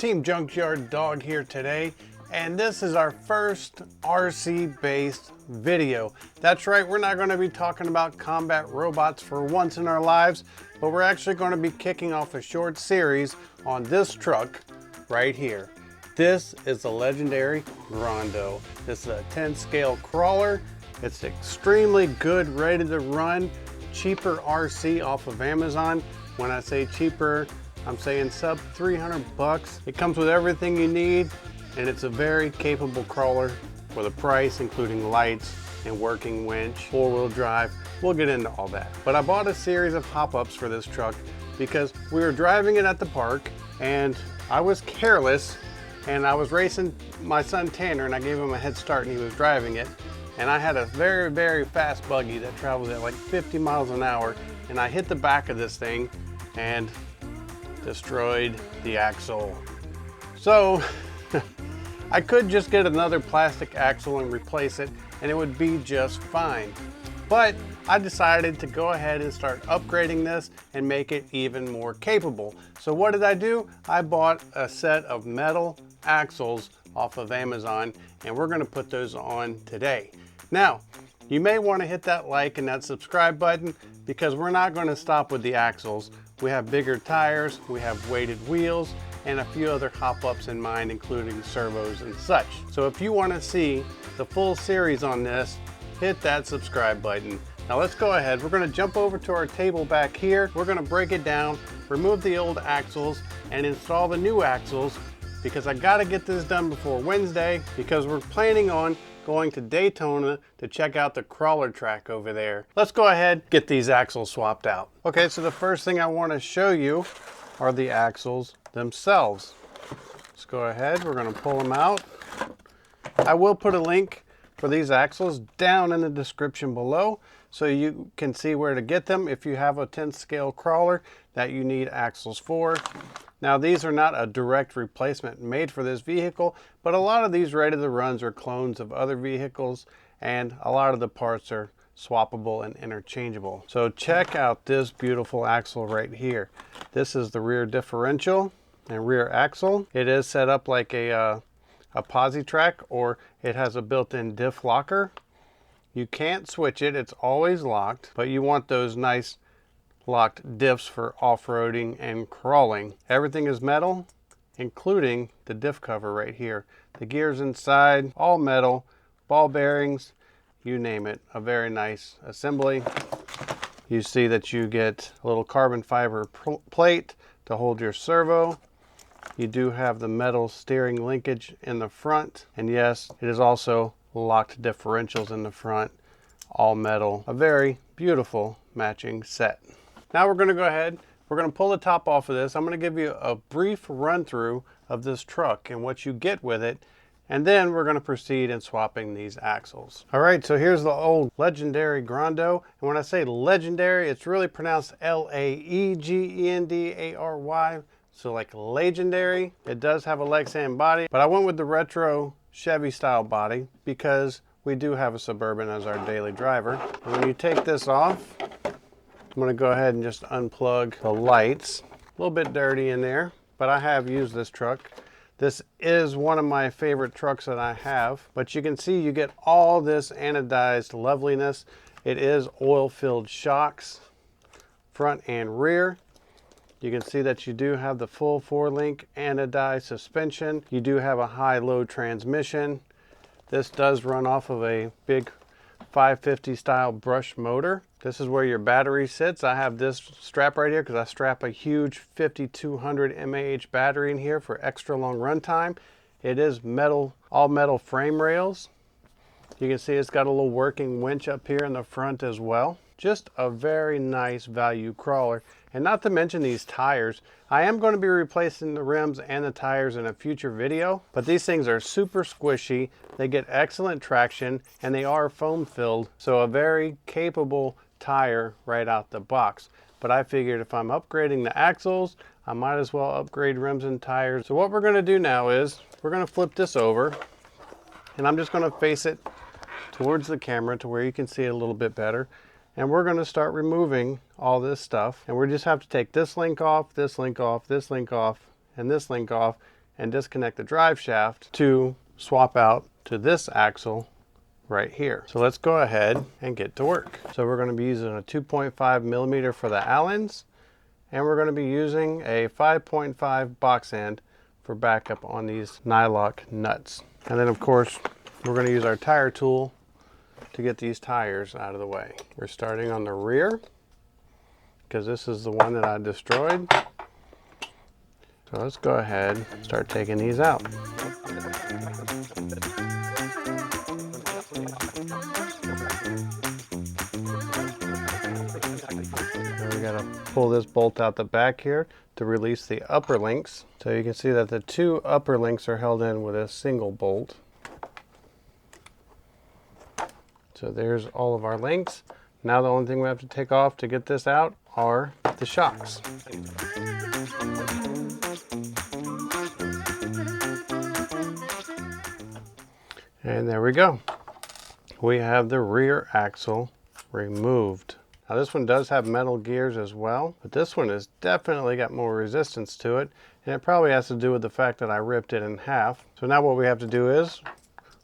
Team Junkyard Dog here today, and this is our first RC based video. That's right, we're not going to be talking about combat robots for once in our lives, but we're actually going to be kicking off a short series on this truck right here. This is the Laegendary Grando. This is a 10 scale crawler. It's extremely good, ready to run, cheaper RC off of Amazon. When I say cheaper, I'm saying sub 300 bucks. It comes with everything you need, and it's a very capable crawler for the price, including lights and working winch, four-wheel drive. We'll get into all that. But I bought a series of pop-ups for this truck because we were driving it at the park and I was careless and I was racing my son Tanner, and I gave him a head start and he was driving it. And I had a very, very fast buggy that travels at like 50 miles an hour, and I hit the back of this thing and destroyed the axle. So I could just get another plastic axle and replace it and it would be just fine. But I decided to go ahead and start upgrading this and make it even more capable. So what did I do? I bought a set of metal axles off of Amazon, and we're going to put those on today. Now, you may want to hit that like and that subscribe button, because we're not going to stop with the axles. We have bigger tires, we have weighted wheels, and a few other hop-ups in mind, including servos and such. So if you want to see the full series on this, hit that subscribe button. Now let's go ahead. We're going to jump over to our table back here. We're going to break it down, remove the old axles, and install the new axles, because I got to get this done before Wednesday, because we're planning on going to Daytona to check out the crawler track over there. Let's go ahead, get these axles swapped out. Okay, so the first thing I want to show you are the axles themselves. Let's go ahead, we're going to pull them out. I will put a link for these axles down in the description below so you can see where to get them if you have a 10 scale crawler that you need axles for. Now, these are not a direct replacement made for this vehicle, but a lot of these ready to runs are clones of other vehicles, and a lot of the parts are swappable and interchangeable. So check out this beautiful axle right here. This is the rear differential and rear axle. It is set up like a posi track, or it has a built-in diff locker. You can't switch it, it's always locked, but you want those nice locked diffs for off-roading and crawling. Everything is metal, including the diff cover right here. The gears inside, all metal, ball bearings, you name it. A very nice assembly. You see that you get a little carbon fiber plate to hold your servo. You do have the metal steering linkage in the front, and yes, it is also locked differentials in the front, all metal. A very beautiful matching set. Now we're going to go ahead, we're going to pull the top off of this. I'm going to give you a brief run through of this truck and what you get with it, and then we're going to proceed in swapping these axles. All right, so here's the old Laegendary Grando, and when I say legendary, it's really pronounced L-A-E-G-E-N-D-A-R-Y, so like legendary. It does have a Lexan body, but I went with the retro Chevy style body because we do have a Suburban as our daily driver. And when you take this off, I'm going to go ahead and just unplug the lights. A little bit dirty in there, but I have used this truck. This is one of my favorite trucks that I have, but you can see you get all this anodized loveliness. It is oil-filled shocks, front and rear. You can see that you do have the full 4-link anodized suspension. You do have a high-low transmission. This does run off of a big 550 style brush motor. This is where your battery sits. I have this strap right here because I strap a huge 5200 mAh battery in here for extra long run time. It is metal, all metal frame rails. You can see it's got a little working winch up here in the front as well. Just a very nice value crawler. And not to mention these tires. I am going to be replacing the rims and the tires in a future video, but these things are super squishy. They get excellent traction and they are foam filled. So a very capable tire right out the box. But I figured if I'm upgrading the axles, I might as well upgrade rims and tires. So what we're going to do now is we're going to flip this over, and I'm just going to face it towards the camera to where you can see it a little bit better. And we're going to start removing all this stuff, and we just have to take this link off, this link off, this link off, and this link off, and disconnect the drive shaft to swap out to this axle right here. So let's go ahead and get to work. So we're going to be using a 2.5 millimeter for the Allens, and we're going to be using a 5.5 box end for backup on these nylock nuts. And then of course we're going to use our tire tool to get these tires out of the way. We're starting on the rear because this is the one that I destroyed. So let's go ahead and start taking these out. We got to pull this bolt out the back here to release the upper links. So you can see that the two upper links are held in with a single bolt. So there's all of our links. Now the only thing we have to take off to get this out are the shocks. And there we go. We have the rear axle removed. Now this one does have metal gears as well, but this one has definitely got more resistance to it, and it probably has to do with the fact that I ripped it in half. So now what we have to do is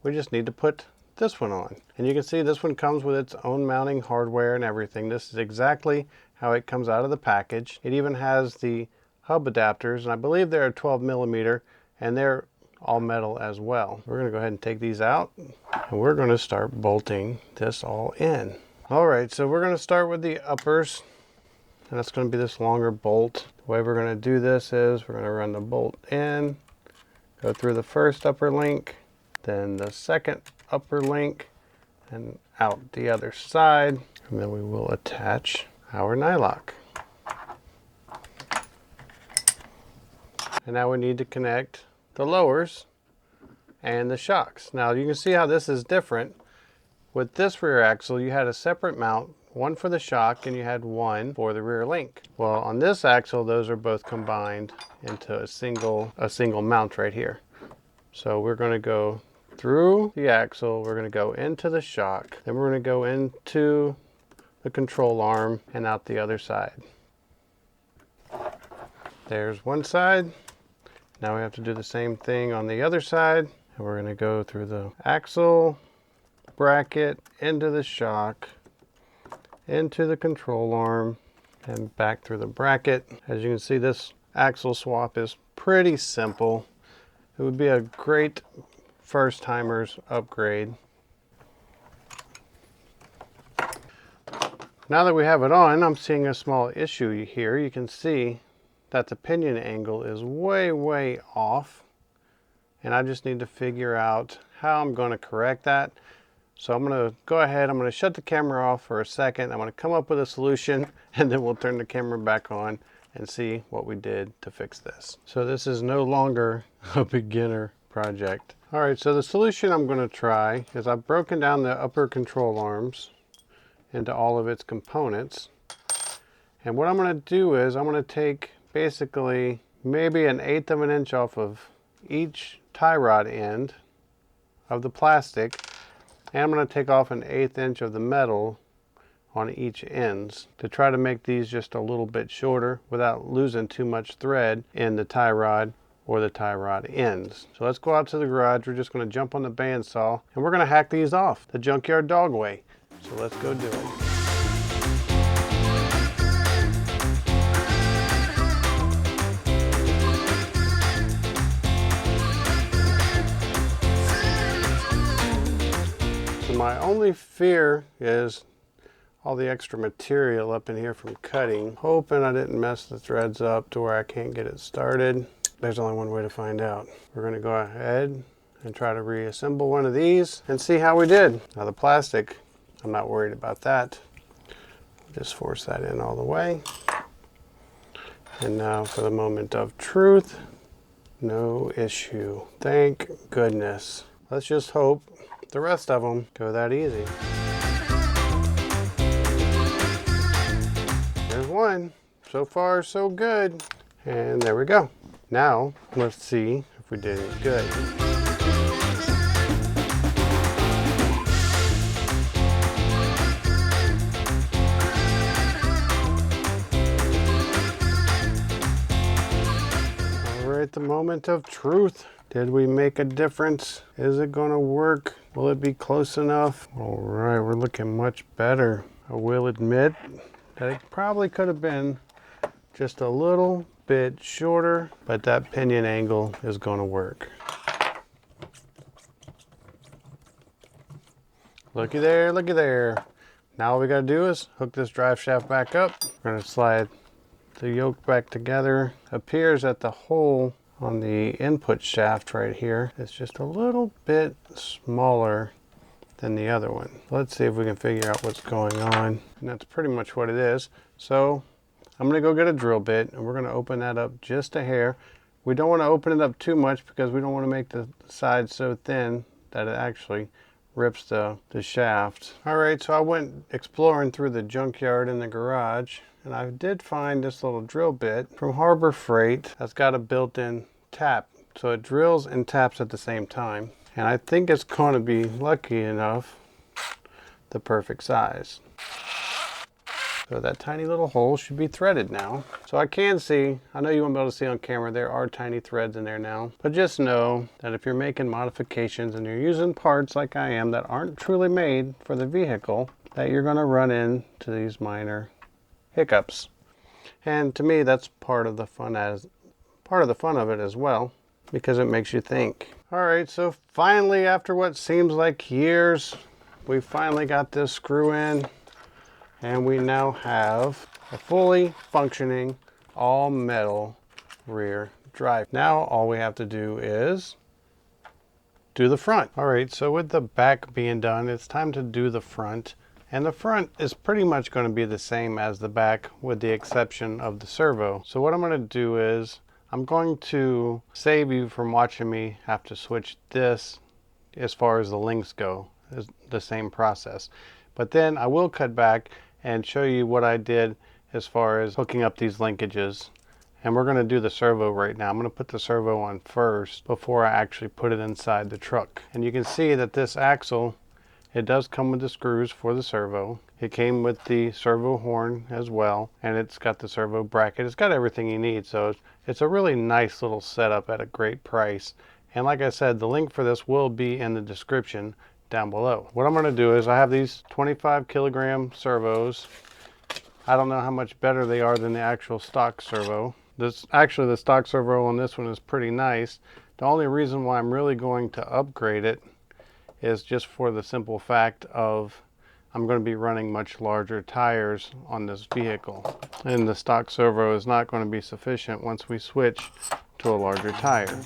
we just need to put this one on. And you can see this one comes with its own mounting hardware and everything. This is exactly how it comes out of the package. It even has the hub adapters, and I believe they're 12 millimeter, and they're all metal as well. We're going to go ahead and take these out, and we're going to start bolting this all in. All right, so we're going to start with the uppers, and that's going to be this longer bolt. The way we're going to do this is we're going to run the bolt in, go through the first upper link, then the second upper link, and out the other side, and then we will attach our nylock. And now we need to connect the lowers and the shocks. Now you can see how this is different. With this rear axle, you had a separate mount, one for the shock and you had one for the rear link. Well, on this axle, those are both combined into a single mount right here. So we're going to go through the axle, we're going to go into the shock, then we're going to go into the control arm and out the other side. There's one side. Now we have to do the same thing on the other side. And we're going to go through the axle, bracket, into the shock, into the control arm, and back through the bracket. As you can see, this axle swap is pretty simple. It would be a great first timers upgrade. Now that we have it on, I'm seeing a small issue here. You can see that the pinion angle is way off, and I just need to figure out how I'm going to correct that. So I'm going to go ahead, I'm going to shut the camera off for a second. I'm going to come up with a solution, and then we'll turn the camera back on and see what we did to fix this. So this is no longer a beginner project. All right, so the solution I'm going to try is I've broken down the upper control arms into all of its components. And what I'm going to do is I'm going to take basically maybe 1/8 of an inch off of each tie rod end of the plastic, and I'm going to take off 1/8 inch of the metal on each ends to try to make these just a little bit shorter without losing too much thread in the tie rod or the tie rod ends. So let's go out to the garage. We're just going to jump on the bandsaw and we're going to hack these off the junkyard dog way. So let's go do it. My only fear is all the extra material up in here from cutting. Hoping I didn't mess the threads up to where I can't get it started. There's only one way to find out. We're going to go ahead and try to reassemble one of these and see how we did. Now the plastic, I'm not worried about that. Just force that in all the way. And now for the moment of truth. No issue. Thank goodness. Let's just hope the rest of them go that easy. There's one. So far, so good. And there we go. Now, let's see if we did it good. right, the moment of truth. Did we make a difference? Is it gonna work? Will it be close enough? All right, we're looking much better. I will admit that it probably could have been just a little bit shorter, but that pinion angle is gonna work. Looky there, looky there. Now all we gotta do is hook this drive shaft back up. We're gonna slide the yoke back together. Appears that the hole on the input shaft right here is just a little bit smaller than the other one. Let's see if we can figure out what's going on. And that's pretty much what it is. So I'm gonna go get a drill bit and we're gonna open that up just a hair. We don't wanna open it up too much because we don't wanna make the side so thin that it actually rips the shaft. All right, so I went exploring through the junkyard in the garage and I did find this little drill bit from Harbor Freight that's got a built-in tap. So it drills and taps at the same time. And I think it's going to be, lucky enough, the perfect size. So that tiny little hole should be threaded now. So I can see, I know you won't be able to see on camera, there are tiny threads in there now. But just know that if you're making modifications and you're using parts like I am that aren't truly made for the vehicle, that you're going to run into these minor hiccups. And to me, that's part of the fun of it as well, because it makes you think. All right, so finally, after what seems like years, we finally got this screw in, and we now have a fully functioning all metal rear drive. Now all we have to do is do the front. All right, so with the back being done, it's time to do the front. And the front is pretty much going to be the same as the back with the exception of the servo. So what I'm going to do is I'm going to save you from watching me have to switch this as far as the links go. It's the same process. But then I will cut back and show you what I did as far as hooking up these linkages. And we're going to do the servo right now. I'm going to put the servo on first before I actually put it inside the truck. And you can see that this axle, it does come with the screws for the servo. It came with the servo horn as well, and it's got the servo bracket. It's got everything you need, so it's a really nice little setup at a great price. And like I said, the link for this will be in the description down below. What I'm going to do is I have these 25 kilogram servos. I don't know how much better they are than the actual stock servo. Actually, the stock servo on this one is pretty nice. The only reason why I'm really going to upgrade it is just for the simple fact of I'm going to be running much larger tires on this vehicle. And the stock servo is not going to be sufficient once we switch to a larger tire.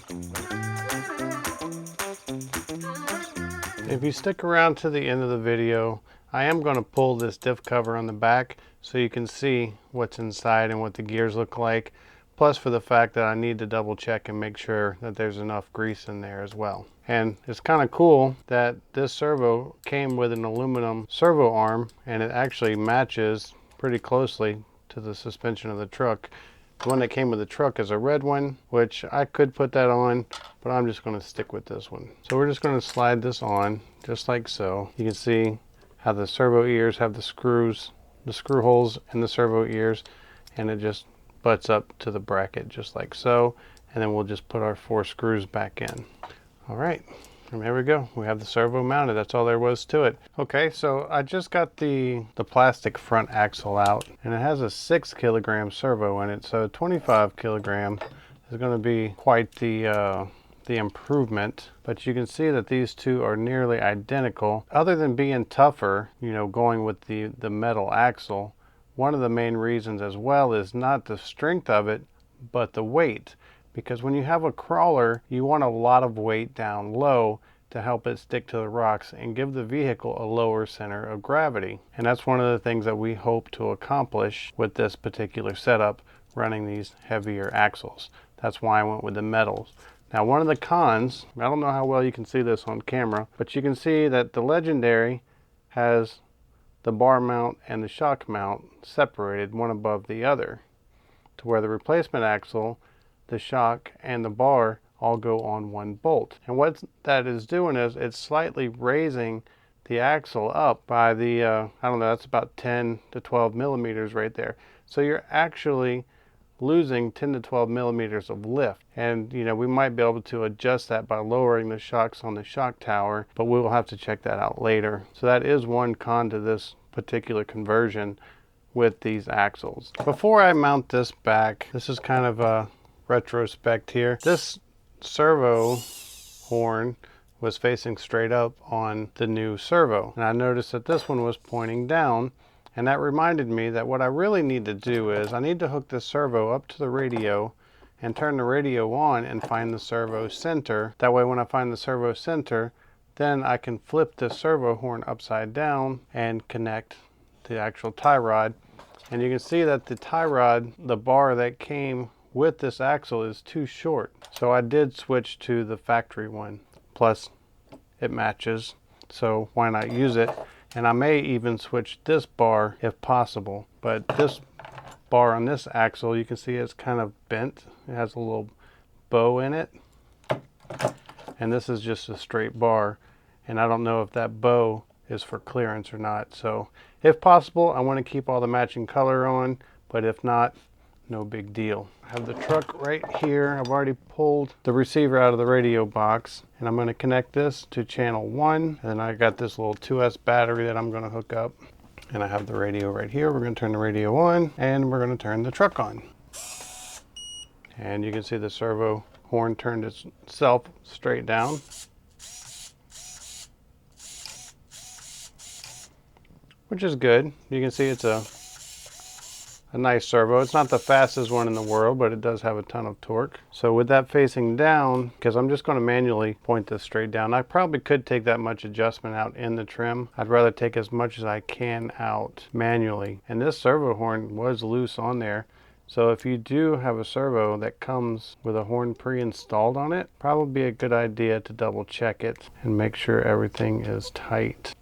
If you stick around to the end of the video, I am going to pull this diff cover on the back so you can see what's inside and what the gears look like. Plus for the fact that I need to double check and make sure that there's enough grease in there as well. And it's kind of cool that this servo came with an aluminum servo arm and it actually matches pretty closely to the suspension of the truck. The one that came with the truck is a red one, which I could put that on, but I'm just going to stick with this one. So we're just going to slide this on just like so. You can see how the servo ears have the screw holes in the servo ears, and it just butts up to the bracket just like so, and then we'll just put our 4 screws back in. All right, and there we go. We have the servo mounted. That's all there was to it. Okay, so I just got the plastic front axle out, and it has a 6 kilogram servo in it, so 25 kilogram is going to be quite the improvement. But you can see that these two are nearly identical. Other than being tougher, you know, going with the metal axle, one of the main reasons as well is not the strength of it, but the weight. Because when you have a crawler, you want a lot of weight down low to help it stick to the rocks and give the vehicle a lower center of gravity. And that's one of the things that we hope to accomplish with this particular setup, running these heavier axles. That's why I went with the metals. Now, one of the cons, I don't know how well you can see this on camera, but you can see that the Legendary has the bar mount and the shock mount separated one above the other, to where the replacement axle, the shock, and the bar all go on one bolt. And what that is doing is it's slightly raising the axle up by the, I don't know, that's about 10 to 12 millimeters right there. So you're actually losing 10 to 12 millimeters of lift. And you know, we might be able to adjust that by lowering the shocks on the shock tower, but we will have to check that out later. So that is one con to this particular conversion with these axles. Before I mount this back, this is kind of a retrospect here. This servo horn was facing straight up on the new servo, and I noticed that this one was pointing down, and that reminded me that what I really need to do is I need to hook this servo up to the radio and turn the radio on and find the servo center. That way when I find the servo center, then I can flip the servo horn upside down and connect the actual tie rod. And you can see that the tie rod, the bar that came with this axle, is too short. So I did switch to the factory one. Plus it matches, so why not use it? And I may even switch this bar if possible. But this bar on this axle, you can see it's kind of bent. It has a little bow in it. And this is just a straight bar. And I don't know if that bow is for clearance or not. So if possible, I want to keep all the matching color on, but if not, no big deal. I have the truck right here. I've already pulled the receiver out of the radio box, and I'm going to connect this to channel 1. And then I got this little 2S battery that I'm going to hook up. And I have the radio right here. We're going to turn the radio on, and we're going to turn the truck on. And you can see the servo horn turned itself straight down. Which is good. You can see it's a nice servo. It's not the fastest one in the world, but it does have a ton of torque. So with that facing down, because I'm just going to manually point this straight down, I probably could take that much adjustment out in the trim. I'd rather take as much as I can out manually. And this servo horn was loose on there. So if you do have a servo that comes with a horn pre-installed on it, probably be a good idea to double check it and make sure everything is tight.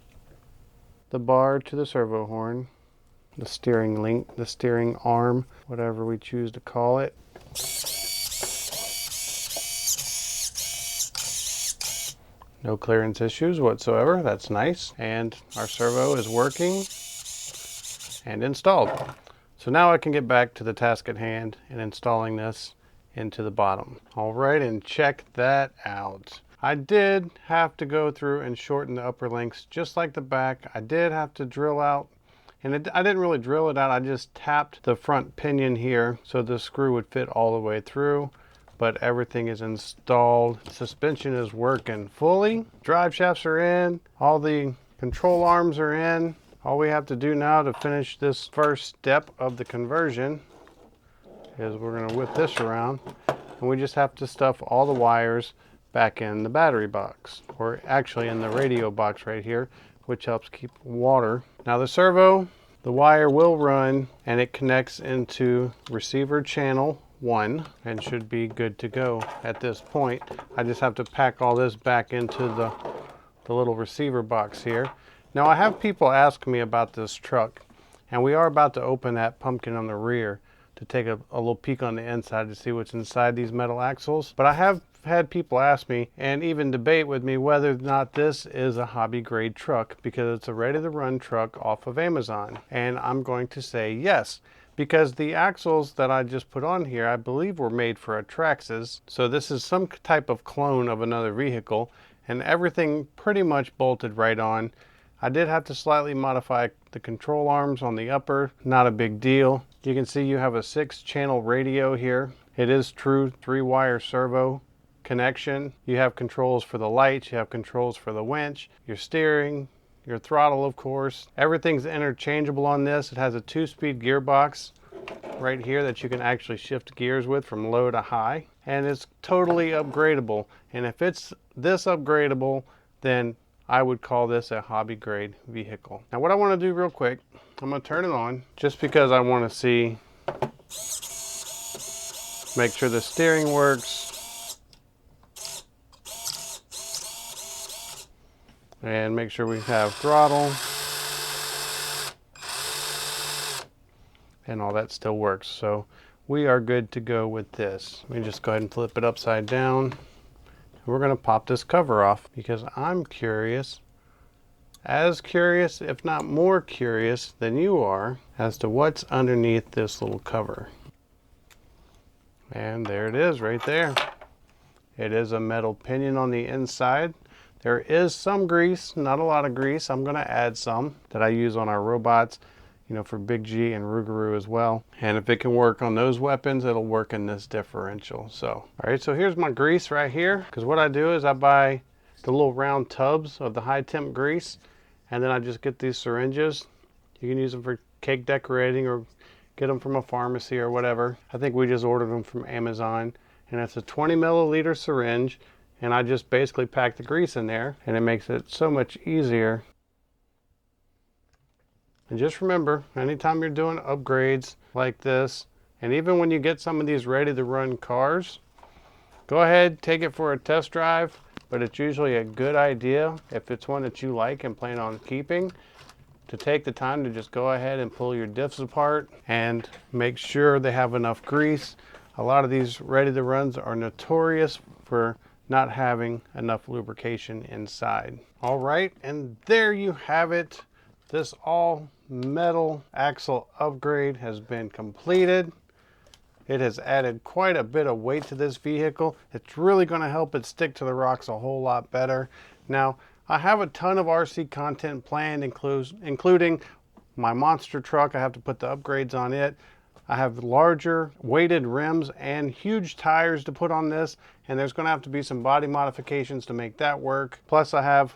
The bar to the servo horn, the steering link, the steering arm, whatever we choose to call it. No clearance issues whatsoever. That's nice. And our servo is working and installed. So now I can get back to the task at hand and installing this into the bottom. All right, and check that out. I did have to go through and shorten the upper lengths just like the back. I did have to drill out, and I didn't really drill it out. I just tapped the front pinion here so the screw would fit all the way through, but everything is installed. Suspension is working fully. Drive shafts are in. All the control arms are in. All we have to do now to finish this first step of the conversion is we're going to whip this around, and we just have to stuff all the wires back in the battery box, or actually in the radio box right here, which helps keep water. Now the servo, the wire will run and it connects into receiver channel 1 and should be good to go at this point. I just have to pack all this back into the little receiver box here. Now I have people ask me about this truck, and we are about to open that pumpkin on the rear to take a little peek on the inside to see what's inside these metal axles. But I have had people ask me and even debate with me whether or not this is a hobby grade truck, because it's a ready to run truck off of Amazon. And I'm going to say yes, because the axles that I just put on here, I believe were made for a Traxxas. So this is some type of clone of another vehicle, and everything pretty much bolted right on. I did have to slightly modify the control arms on the upper, not a big deal. You can see you have a 6-channel radio here. It is true 3-wire servo connection. You have controls for the lights, you have controls for the winch, your steering, your throttle, of course. Everything's interchangeable on this. It has a 2-speed gearbox right here that you can actually shift gears with from low to high. And it's totally upgradable. And if it's this upgradable, then I would call this a hobby grade vehicle. Now what I want to do real quick, I'm going to turn it on just because I want to see, make sure the steering works. And make sure we have throttle. And all that still works. So we are good to go with this. Let me just go ahead and flip it upside down. We're going to pop this cover off because I'm curious, as curious, if not more curious than you are, as to what's underneath this little cover. And there it is right there. It is a metal pinion on the inside. There is some grease, not a lot of grease. I'm gonna add some that I use on our robots, you know, for Big G and Rougarou as well. And if it can work on those weapons, it'll work in this differential. So, all right, so here's my grease right here. Because what I do is I buy the little round tubs of the high temp grease, and then I just get these syringes. You can use them for cake decorating or get them from a pharmacy or whatever. I think we just ordered them from Amazon. And it's a 20 milliliter syringe, and I just basically pack the grease in there, and it makes it so much easier. And just remember, anytime you're doing upgrades like this, and even when you get some of these ready to run cars, go ahead, take it for a test drive, but it's usually a good idea, if it's one that you like and plan on keeping, to take the time to just go ahead and pull your diffs apart and make sure they have enough grease. A lot of these ready to runs are notorious for not having enough lubrication inside. All right, and there you have it. This all metal axle upgrade has been completed. It has added quite a bit of weight to this vehicle. It's really going to help it stick to the rocks a whole lot better. Now, I have a ton of RC content planned, including my monster truck. I have to put the upgrades on it. I have larger weighted rims and huge tires to put on this, and there's going to have to be some body modifications to make that work. Plus I have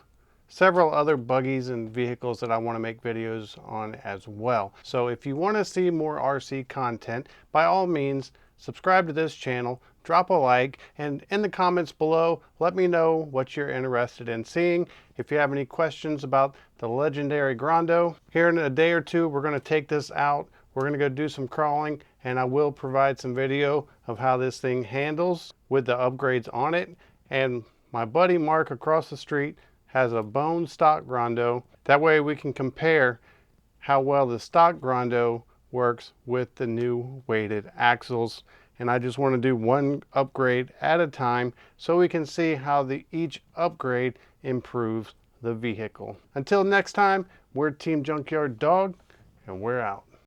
several other buggies and vehicles that I want to make videos on as well. So if you want to see more RC content, by all means, subscribe to this channel, drop a like, and in the comments below, let me know what you're interested in seeing. If you have any questions about the Laegendary Grando, here in a day or two, we're going to take this out. We're going to go do some crawling, and I will provide some video of how this thing handles with the upgrades on it. And my buddy Mark across the street has a bone stock Grando. That way we can compare how well the stock Grando works with the new weighted axles. And I just want to do one upgrade at a time so we can see how each upgrade improves the vehicle. Until next time, we're Team Junkyard Dog, and we're out.